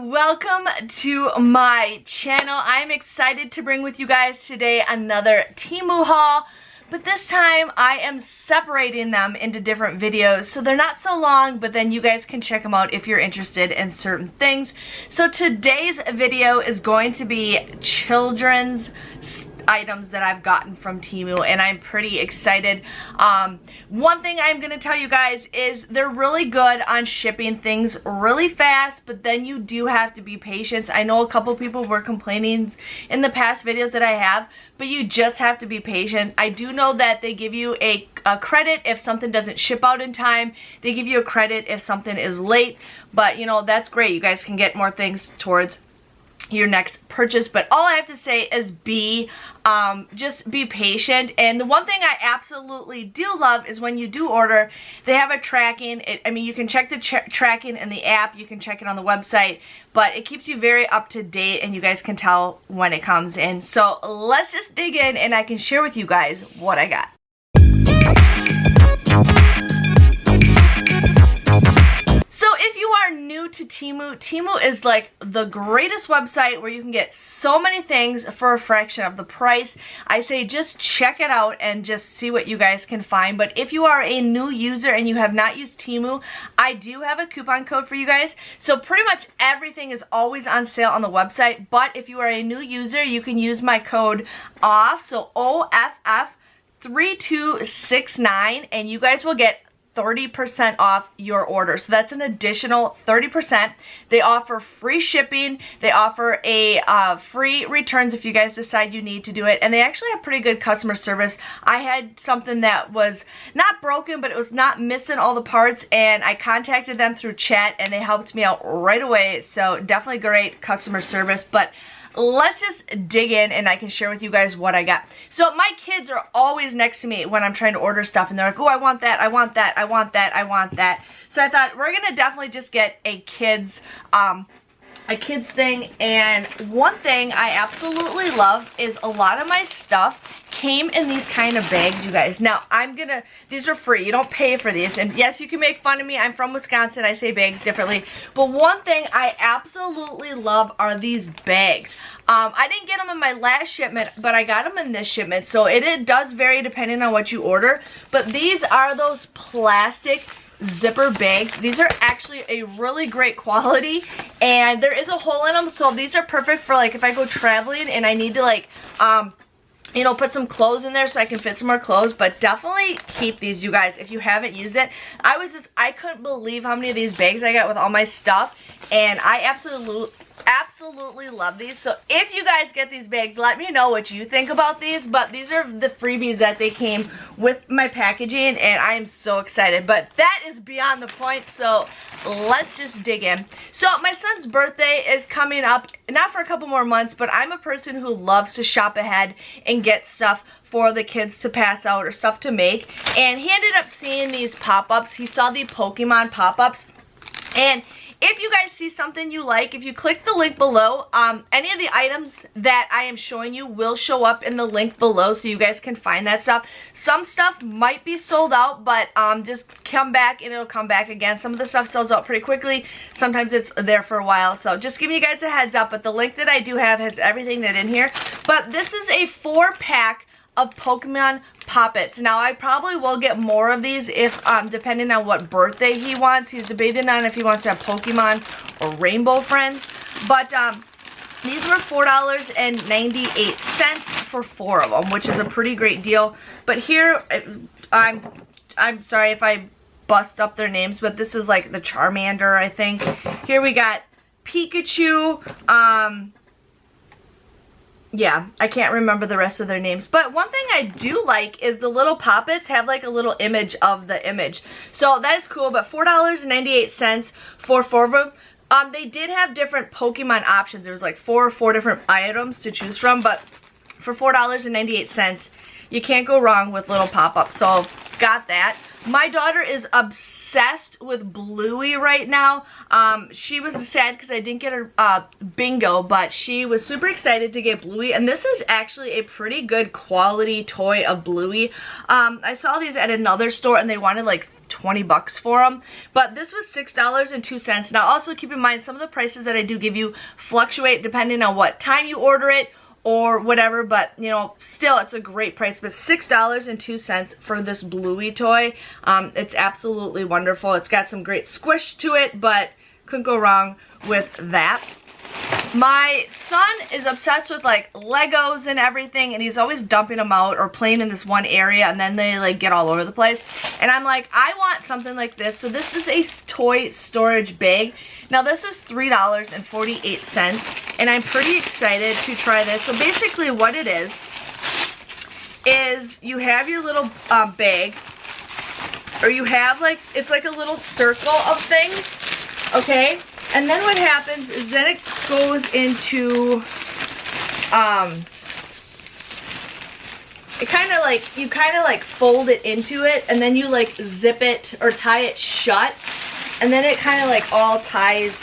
welcome to my channel. I'm excited to bring with you guys today another Temu haul, but this time I am separating them into different videos so they're not so long, but then you guys can check them out if you're interested in certain things. So today's video is going to be children's items that I've gotten from Temu, and I'm pretty excited. One thing I'm gonna tell you guys is they're really good on shipping things really fast, but then you do have to be patient. I know a couple people were complaining in the past videos that I have, but you just have to be patient. I do know that they give you a credit if something doesn't ship out in time. They give you a credit if something is late, but you know, that's great. You guys can get more things towards your next purchase. But all I have to say is just be patient. And the one thing I absolutely do love is when you do order, they have a tracking. I mean, you can check the tracking in the app, you can check it on the website, but it keeps you very up to date and you guys can tell when it comes in. So let's just dig in and I can share with you guys what I got. So if you are new to Temu, Temu is like the greatest website where you can get so many things for a fraction of the price. I say just check it out and just see what you guys can find. But if you are a new user and you have not used Temu, I do have a coupon code for you guys. So pretty much everything is always on sale on the website. But if you are a new user, you can use my code OFF, so OFF3269, and you guys will get 30% off your order. So that's an additional 30%. They offer free shipping. They offer a free returns if you guys decide you need to do it. And they actually have pretty good customer service. I had something that was not broken, but it was not missing all the parts, and I contacted them through chat and they helped me out right away. So definitely great customer service. But let's just dig in and I can share with you guys what I got. So my kids are always next to me when I'm trying to order stuff, and they're like, oh, I want that, I want that, I want that, I want that. So I thought we're gonna definitely just get a kids thing. And one thing I absolutely love is a lot of my stuff came in these kind of bags, you guys. Now these are free, you don't pay for these, and yes, you can make fun of me, I'm from Wisconsin, I say bags differently, but one thing I absolutely love are these bags. I didn't get them in my last shipment, but I got them in this shipment, so it does vary depending on what you order, but these are those plastic zipper bags. These are actually a really great quality, and there is a hole in them, so these are perfect for like if I go traveling and I need to like you know, put some clothes in there so I can fit some more clothes. But definitely keep these, you guys, if you haven't used it. I couldn't believe how many of these bags I got with all my stuff, and I absolutely love these. So if you guys get these bags, let me know what you think about these. But these are the freebies that they came with my packaging, and I am so excited. But that is beyond the point, so let's just dig in. So my son's birthday is coming up, not for a couple more months, but I'm a person who loves to shop ahead and get stuff for the kids to pass out or stuff to make. And he ended up seeing these pop-ups. He saw the Pokemon pop-ups, and if you guys see something you like, if you click the link below, any of the items that I am showing you will show up in the link below, so you guys can find that stuff. Some stuff might be sold out, but just come back and it'll come back again. Some of the stuff sells out pretty quickly. Sometimes it's there for a while, so just giving you guys a heads up. But the link that I do have has everything that's in here. But this is a 4-pack of Pokemon Poppets. Now I probably will get more of these if depending on what birthday he wants. He's debating on if he wants to have Pokemon or Rainbow Friends. But these were $4.98 for 4 of them, which is a pretty great deal. But here, I'm sorry if I bust up their names, but this is like the Charmander, I think. Here we got Pikachu, yeah, I can't remember the rest of their names. But one thing I do like is the little poppets have like a little image of the image. So that is cool. But $4.98 for 4 of them. They did have different Pokemon options. There was like four different items to choose from. But for $4.98, you can't go wrong with little pop-ups. So got that. My daughter is obsessed with Bluey right now. She was sad because I didn't get her bingo, but she was super excited to get Bluey. And this is actually a pretty good quality toy of Bluey. I saw these at another store and they wanted like 20 bucks for them. But this was $6.02. Now also keep in mind, some of the prices that I do give you fluctuate depending on what time you order it or whatever, but you know, still it's a great price. But $6.02 for this Bluey toy. It's absolutely wonderful. It's got some great squish to it, but couldn't go wrong with that. My son is obsessed with like Legos and everything, and he's always dumping them out or playing in this one area, and then they like get all over the place. And I'm like, I want something like this. So this is a toy storage bag. Now this is $3.48, and I'm pretty excited to try this. So basically what it is you have your little bag, or you have like, it's like a little circle of things, okay? And then what happens is then it goes into, you kind of like fold it into it, and then you like zip it or tie it shut, and then it kind of like all ties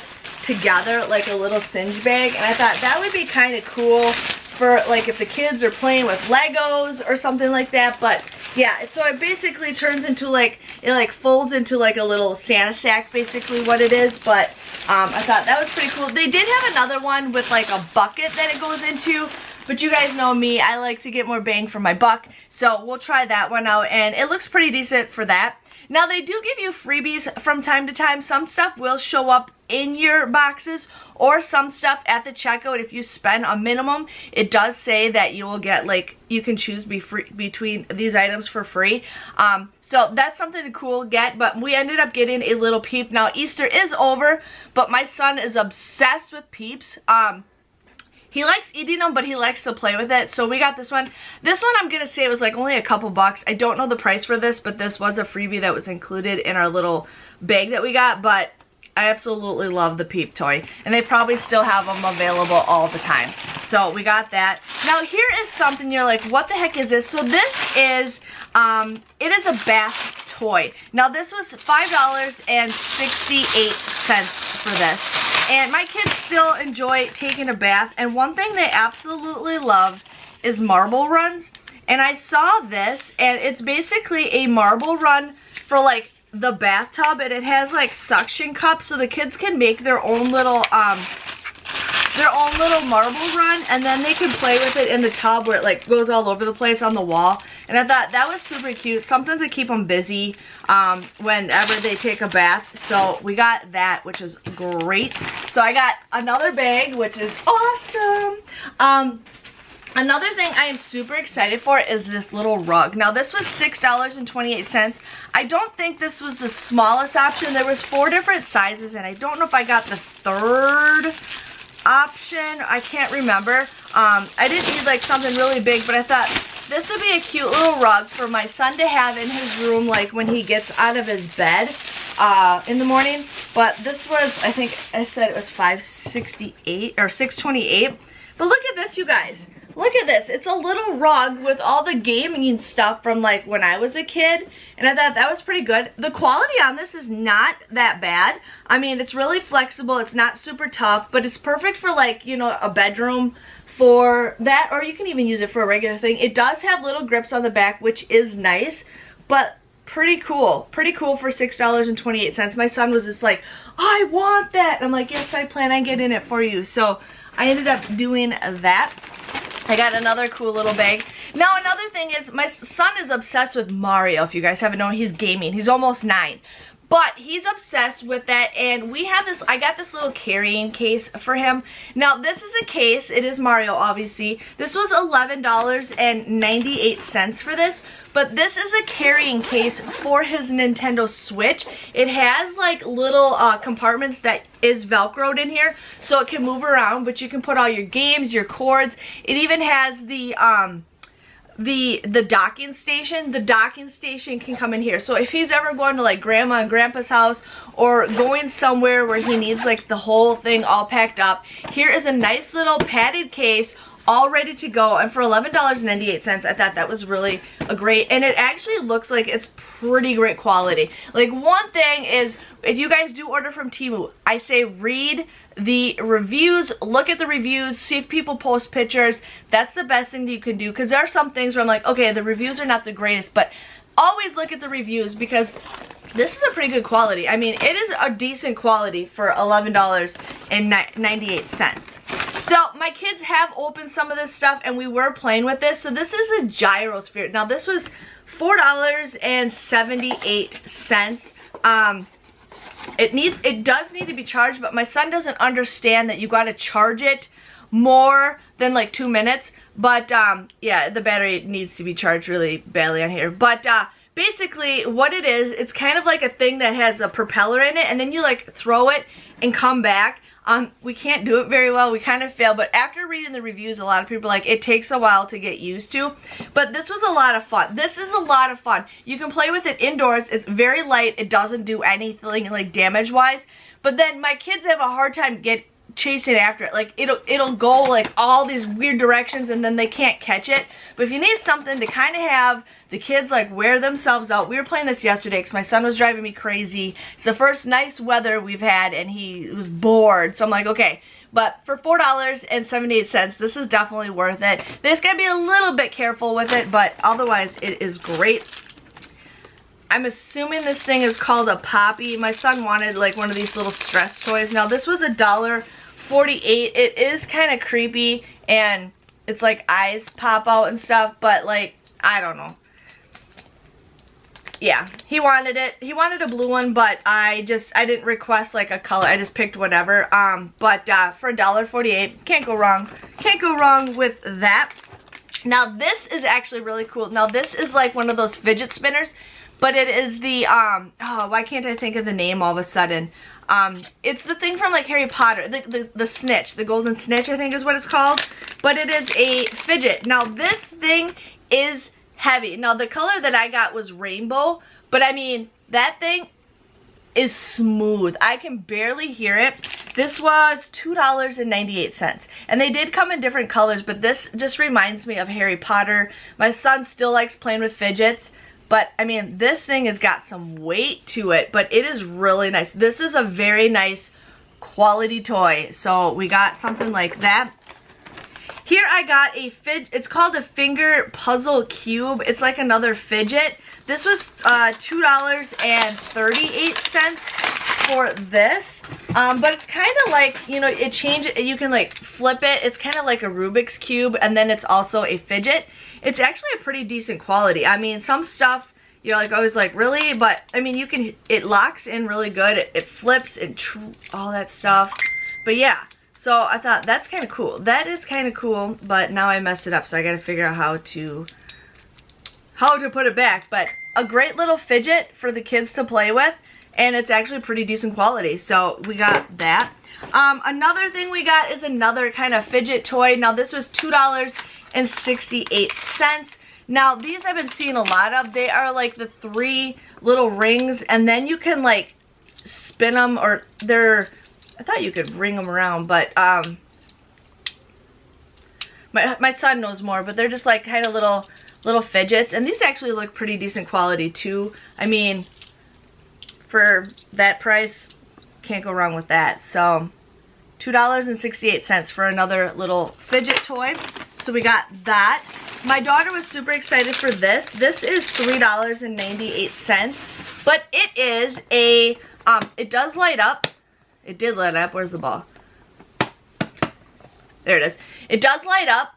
together like a little cinch bag. And I thought that would be kind of cool for like if the kids are playing with Legos or something like that. But yeah, so it basically turns into like, it like folds into like a little Santa sack, basically what it is. But I thought that was pretty cool. They did have another one with like a bucket that it goes into, but you guys know me, I like to get more bang for my buck, so we'll try that one out, and it looks pretty decent for that. Now they do give you freebies from time to time. Some stuff will show up in your boxes, or some stuff at the checkout. If you spend a minimum, it does say that you will get, like, you can choose between these items for free. So that's something to cool get. But we ended up getting a little Peep. Now Easter is over, but my son is obsessed with Peeps. He likes eating them, but he likes to play with it. So we got this one. This one, I'm going to say it was like only a couple bucks. I don't know the price for this, but this was a freebie that was included in our little bag that we got. But I absolutely love the Peep toy. And they probably still have them available all the time. So we got that. Now here is something you're like, what the heck is this? So this is, it is a bath toy. Now this was $5.68 for this. And my kids still enjoy taking a bath. And one thing they absolutely love is marble runs. And I saw this, and it's basically a marble run for like the bathtub. And it has like suction cups, so the kids can make their own little marble run, and then they can play with it in the tub where it like goes all over the place on the wall. And I thought that was super cute, something to keep them busy whenever they take a bath. So we got that, which is great. So I got another bag, which is awesome. Another thing I am super excited for is this little rug. Now this was $6.28. I don't think this was the smallest option. There was 4 different sizes, and I don't know if I got the third option. I can't remember. I didn't need like something really big, but I thought this would be a cute little rug for my son to have in his room, like when he gets out of his bed in the morning. But this was, I think I said it was $5.68 or $6.28. But look at this, you guys. Look at this. It's a little rug with all the gaming stuff from like when I was a kid. And I thought that was pretty good. The quality on this is not that bad. I mean, it's really flexible. It's not super tough, but it's perfect for like, you know, a bedroom for that. Or you can even use it for a regular thing. It does have little grips on the back, which is nice. But pretty cool. Pretty cool for $6.28. My son was just like, I want that. And I'm like, yes, I plan on getting it for you. So I ended up doing that. I got another cool little bag. Now another thing is, my son is obsessed with Mario. If you guys haven't known, he's gaming. He's almost 9. But he's obsessed with that, and we have this, I got this little carrying case for him. Now this is a case, it is Mario obviously. This was $11.98 for this, but this is a carrying case for his Nintendo Switch. It has like little compartments that is Velcroed in here, so it can move around, but you can put all your games, your cords. It even has the docking station. The docking station can come in here. So if he's ever going to like grandma and grandpa's house, or going somewhere where he needs like the whole thing all packed up, here is a nice little padded case all ready to go. And for $11.98, I thought that was really a great, and it actually looks like it's pretty great quality. Like, one thing is, if you guys do order from Temu, I say read the reviews, look at the reviews, see if people post pictures. That's the best thing that you can do, because there are some things where I'm like, okay, the reviews are not the greatest, but always look at the reviews, because this is a pretty good quality. I mean, it is a decent quality for $11.98. So my kids have opened some of this stuff and we were playing with this. So this is a gyrosphere. Now this was $4.78. It does need to be charged, but my son doesn't understand that you got to charge it more than like 2 minutes. But yeah, the battery needs to be charged really badly on here. But basically what it is, it's kind of like a thing that has a propeller in it, and then you like throw it and come back. We can't do it very well, we kind of fail, but after reading the reviews, a lot of people are like, it takes a while to get used to. But this was a lot of fun. This is a lot of fun. You can play with it indoors. It's very light. It doesn't do anything like damage wise. But then my kids have a hard time chasing after it. Like it'll go like all these weird directions and then they can't catch it. But if you need something to kind of have the kids like wear themselves out. We were playing this yesterday because my son was driving me crazy. It's the first nice weather we've had and he was bored. So I'm like, okay. But for $4.78, this is definitely worth it. They just gotta be a little bit careful with it, but otherwise it is great. I'm assuming this thing is called a Poppy. My son wanted like one of these little stress toys. Now this was $1.48. It is kind of creepy and it's like eyes pop out and stuff, but like, I don't know. Yeah, he wanted it. He wanted a blue one, but I didn't request like a color. I just picked whatever. But for $1.48, can't go wrong. Can't go wrong with that. Now this is actually really cool. Now this is like one of those fidget spinners, but it is the oh, why can't I think of the name all of a sudden? It's the thing from like Harry Potter, the snitch, the golden snitch I think is what it's called. But it is a fidget. Now this thing is heavy. Now the color that I got was rainbow, but I mean that thing is smooth. I can barely hear it. This was $2.98 and they did come in different colors, but this just reminds me of Harry Potter. My son still likes playing with fidgets, but I mean this thing has got some weight to it, but it is really nice. This is a very nice quality toy, so we got something like that. Here I got it's called a finger puzzle cube. It's like another fidget. This was $2.38 for this. But it's kind of like, you know, you can like flip it. It's kind of like a Rubik's Cube, and then it's also a fidget. It's actually a pretty decent quality. I mean, some stuff, you're like always like, really? But I mean, it locks in really good. It flips and all that stuff. But yeah. So I thought that's kind of cool. That is kind of cool, but now I messed it up, so I got to figure out how to put it back. But a great little fidget for the kids to play with, and it's actually pretty decent quality. So we got that. Another thing we got is another kind of fidget toy. Now this was $2.68. Now these I've been seeing a lot of. They are like the 3 little rings, and then you can like spin them, or they're, I thought you could ring them around, but my son knows more, but they're just like kind of little fidgets, and these actually look pretty decent quality too. I mean, for that price, can't go wrong with that. So $2.68 for another little fidget toy. So we got that. My daughter was super excited for this. This is $3.98, but it is a it does light up. It did light up. Where's the ball? There it is. It does light up.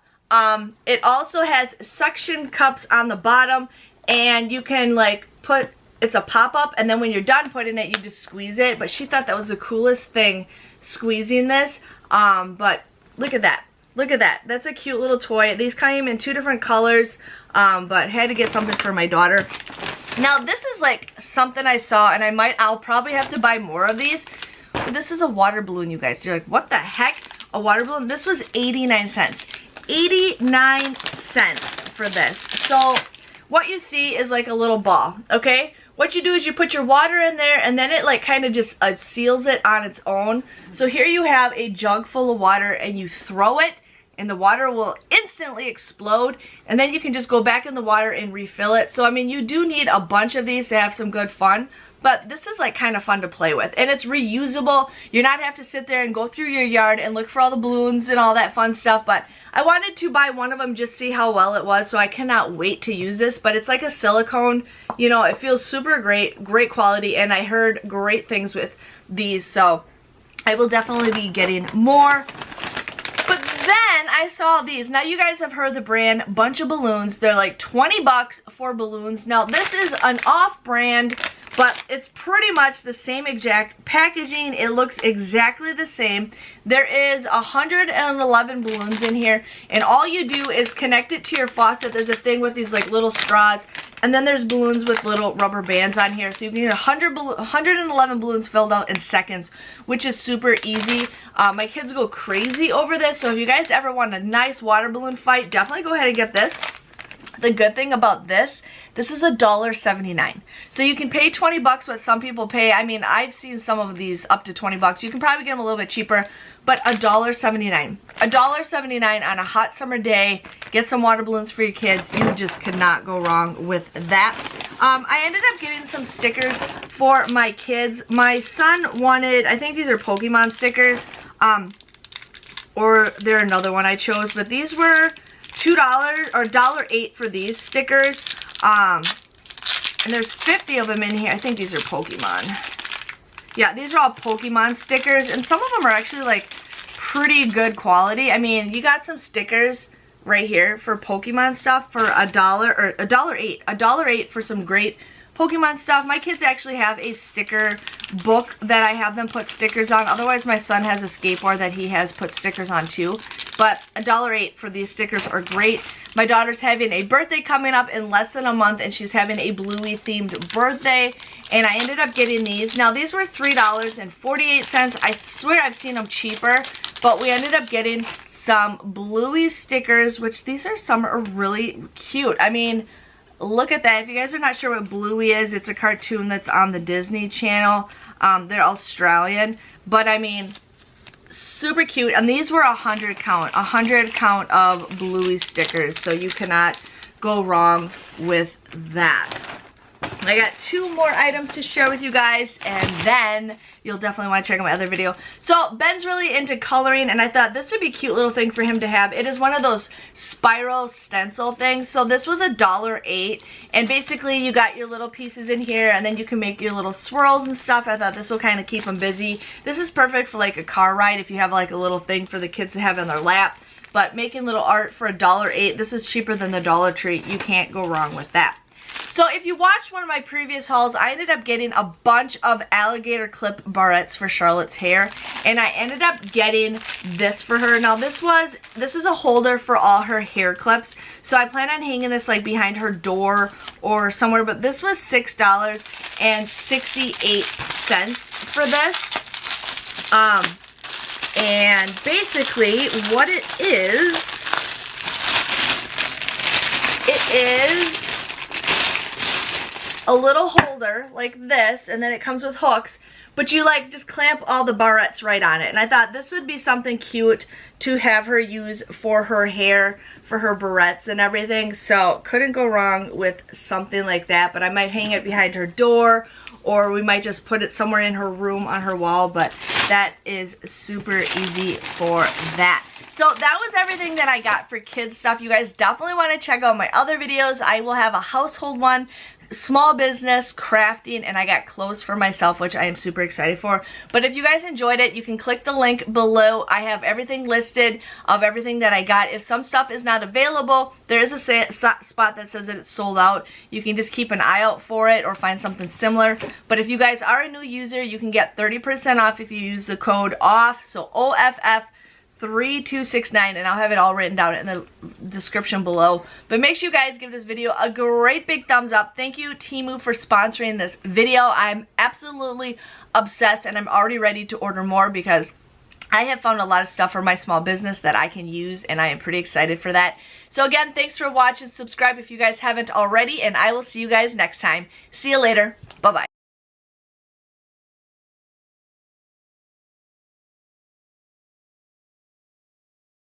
It also has suction cups on the bottom, and you can like it's a pop-up, and then when you're done putting it, you just squeeze it. But she thought that was the coolest thing, squeezing this. But look at that. Look at that. That's a cute little toy. These came in 2 different colors, but had to get something for my daughter. Now this is like something I saw, and I'll probably have to buy more of these. This is a water balloon, you guys. You're like, what the heck? A water balloon? This was 89 cents. 89 cents for this. So what you see is like a little ball, okay? What you do is you put your water in there, and then it like kind of just seals it on its own. So here you have a jug full of water, and you throw it, and the water will instantly explode, and then you can just go back in the water and refill it. So I mean, you do need a bunch of these to have some good fun. But this is like kind of fun to play with, and it's reusable. You're not have to sit there and go through your yard and look for all the balloons and all that fun stuff. But I wanted to buy one of them just see how well it was, so I cannot wait to use this. But it's like a silicone, you know, it feels super great, great quality, and I heard great things with these, so I will definitely be getting more. But then I saw these. Now you guys have heard the brand Bunch of Balloons. They're like 20 bucks for balloons. Now this is an off-brand, but it's pretty much the same exact packaging. It looks exactly the same. There is 111 balloons in here, and all you do is connect it to your faucet. There's a thing with these like little straws, and then there's balloons with little rubber bands on here. So you can get 111 balloons filled out in seconds, which is super easy. My kids go crazy over this, so if you guys ever want a nice water balloon fight, definitely go ahead and get this. The good thing about this is $1.79. So you can pay 20 bucks what some people pay. I mean, I've seen some of these up to 20 bucks. You can probably get them a little bit cheaper, but $1.79. $1.79 on a hot summer day. Get some water balloons for your kids. You just could not go wrong with that. I ended up getting some stickers for my kids. My son wanted, I think these are Pokemon stickers, or they're another one I chose, but these were $2 or $1.08 for these stickers. And there's 50 of them in here. I think these are Pokemon. Yeah, these are all Pokemon stickers, and some of them are actually like pretty good quality. I mean, you got some stickers right here for Pokemon stuff for $1 or $1.08. $1.08 for some great Pokemon stuff. My kids actually have a sticker book that I have them put stickers on. Otherwise, my son has a skateboard that he has put stickers on too. But $1.08 for these stickers are great. My daughter's having a birthday coming up in less than a month, and she's having a Bluey themed birthday, and I ended up getting these. Now these were $3.48. I swear I've seen them cheaper, but we ended up getting some Bluey stickers, which these are some are really cute. I mean, look at that. If you guys are not sure what Bluey is, it's a cartoon that's on the Disney Channel. They're Australian, but I mean, super cute. And these were 100 count of Bluey stickers, so you cannot go wrong with that. I got 2 more items to share with you guys, and then you'll definitely want to check out my other video. So Ben's really into coloring, and I thought this would be a cute little thing for him to have. It is one of those spiral stencil things. So this was $1.08, and basically you got your little pieces in here, and then you can make your little swirls and stuff. I thought this will kind of keep him busy. This is perfect for like a car ride if you have like a little thing for the kids to have in their lap. But making little art for $1.08, this is cheaper than the Dollar Tree. You can't go wrong with that. So if you watched one of my previous hauls, I ended up getting a bunch of alligator clip barrettes for Charlotte's hair, and I ended up getting this for her. Now this is a holder for all her hair clips, so I plan on hanging this like behind her door or somewhere, but this was $6.68 for this. And basically what it is a little holder like this, and then it comes with hooks, but you like just clamp all the barrettes right on it. And I thought this would be something cute to have her use for her hair, for her barrettes and everything. So couldn't go wrong with something like that. But I might hang it behind her door, or we might just put it somewhere in her room on her wall, but that is super easy for that. So that was everything that I got for kids stuff. You guys definitely want to check out my other videos. I will have a household one, small business, crafting, and I got clothes for myself, which I am super excited for. But if you guys enjoyed it, you can click the link below. I have everything listed of everything that I got. If some stuff is not available, there is a spot that says that it's sold out. You can just keep an eye out for it or find something similar. But if you guys are a new user, you can get 30% off if you use the code OFF, so OFF3269, and I'll have it all written down in the description below. But make sure you guys give this video a great big thumbs up. Thank you, Temu, for sponsoring this video. I'm absolutely obsessed, and I'm already ready to order more because I have found a lot of stuff for my small business that I can use, and I am pretty excited for that. So again, thanks for watching. Subscribe if you guys haven't already, and I will see you guys next time. See you later. Bye-bye.